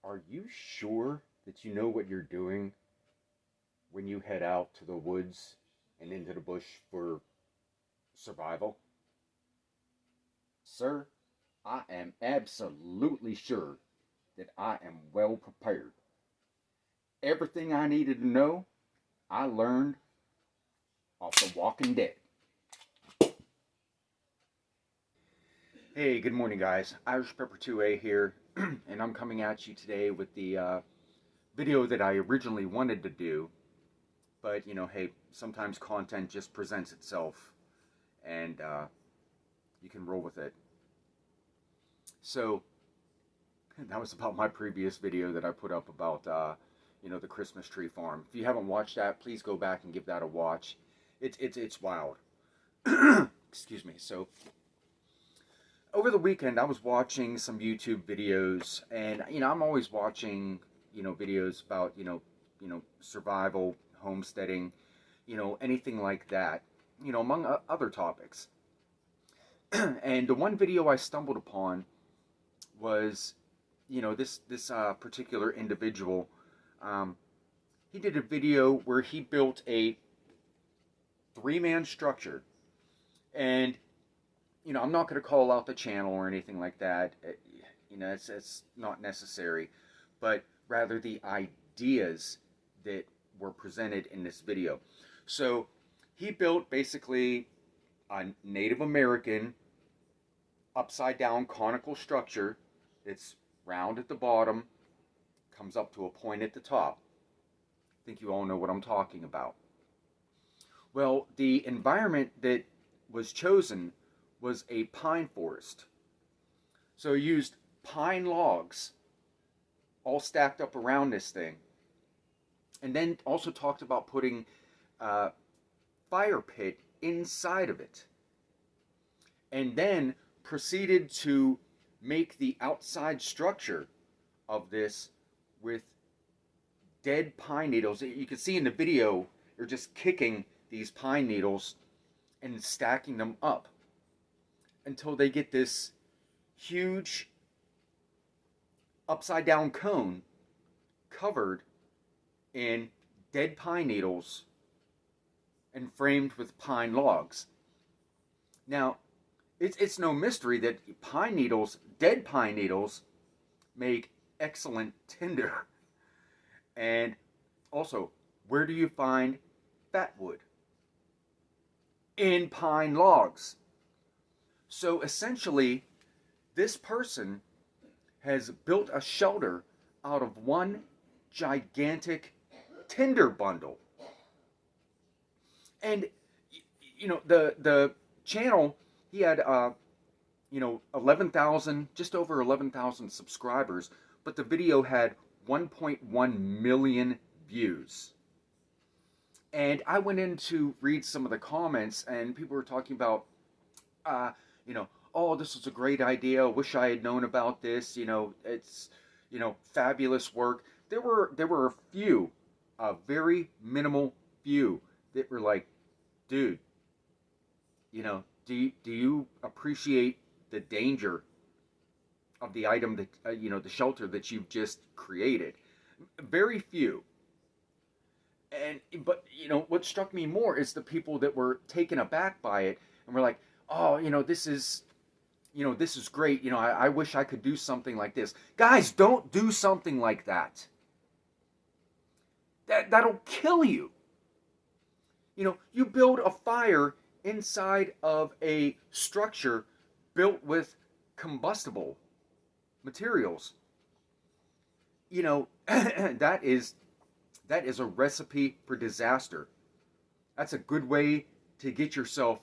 Are you sure that you know what you're doing when you head out to the woods and into the bush for survival? Sir, I am absolutely sure that I am well prepared. Everything I needed to know, I learned off The Walking Dead. Hey, good morning, guys. Irish Pepper 2A here, and I'm coming at you today with the video that I originally wanted to do. But, hey, sometimes content just presents itself, and you can roll with it. So, that was about my previous video that I put up about, the Christmas tree farm. If you haven't watched that, please go back and give that a watch. It's wild. Excuse me. So, over the weekend, I was watching some YouTube videos, and I'm always watching videos about survival, homesteading, anything like that, among other topics. And the one video I stumbled upon was this particular individual. Um, he did a video where he built a three-man structure, and I'm not going to call out the channel or anything like that. It's not necessary, but rather the ideas that were presented in this video. So he built basically a Native American upside down conical structure. It's round at the bottom, comes up to a point at the top. I think you all know what I'm talking about. Well, the environment that was chosen was a pine forest. So he used pine logs all stacked up around this thing. And then also talked about putting a fire pit inside of it. And then proceeded to make the outside structure of this with dead pine needles. You can see in the video, they're just kicking these pine needles and stacking them up until they get this huge upside down cone covered in dead pine needles and framed with pine logs. Now, it's no mystery that pine needles, dead pine needles, make excellent tinder. And also, where do you find fat wood? In pine logs. So essentially, this person has built a shelter out of one gigantic tinder bundle. And the channel, he had 11,000, just over 11,000 subscribers, but the video had 1.1 million views. And I went in to read some of the comments, and people were talking about oh, this was a great idea. Wish I had known about this. It's fabulous work. There were a few, a very minimal few that were like, dude, do you appreciate the danger of the item that the shelter that you've just created? Very few. But what struck me more is the people that were taken aback by it and were like, oh, this is great. I wish I could do something like this. Guys, don't do something like that. That'll kill you. You build a fire inside of a structure built with combustible materials. That is a recipe for disaster. That's a good way to get yourself,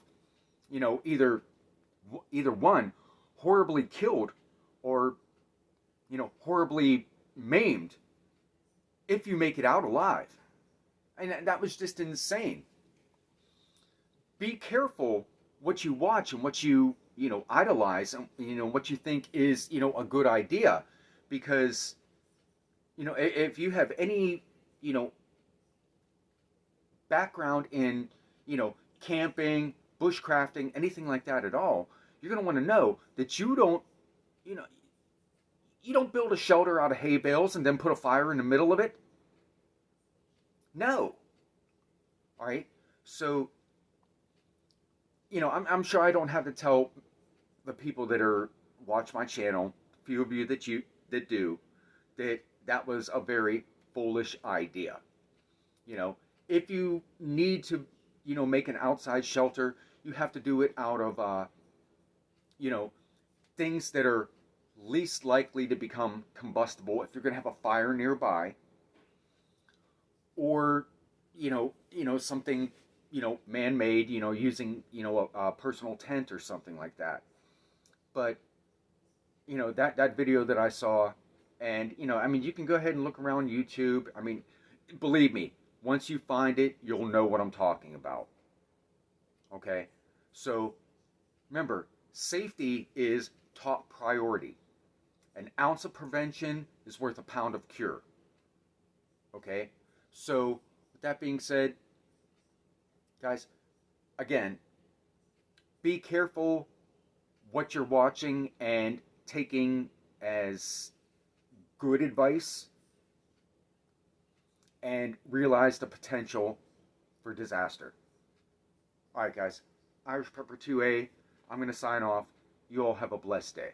either one, horribly killed, or horribly maimed if you make it out alive. And that was just insane. Be careful what you watch and what you idolize, and what you think is a good idea, because if you have any background in camping, bushcrafting, anything like that at all, you're going to want to know that you don't You don't build a shelter out of hay bales and then put a fire in the middle of it. No. All right. So, I'm sure I don't have to tell the people that watch my channel, few of you that do, that was a very foolish idea. If you need to, make an outside shelter, you have to do it out of, things that are least likely to become combustible if you're going to have a fire nearby, or, something, man-made, using, a personal tent or something like that. But, that video that I saw, and, you can go ahead and look around YouTube. Believe me, once you find it, you'll know what I'm talking about. Okay? So, remember, safety is top priority. An ounce of prevention is worth a pound of cure. Okay? So, with that being said, guys, again, be careful what you're watching and taking as good advice, and realize the potential for disaster. Alright, guys, Irish Pepper 2A, I'm going to sign off. You all have a blessed day.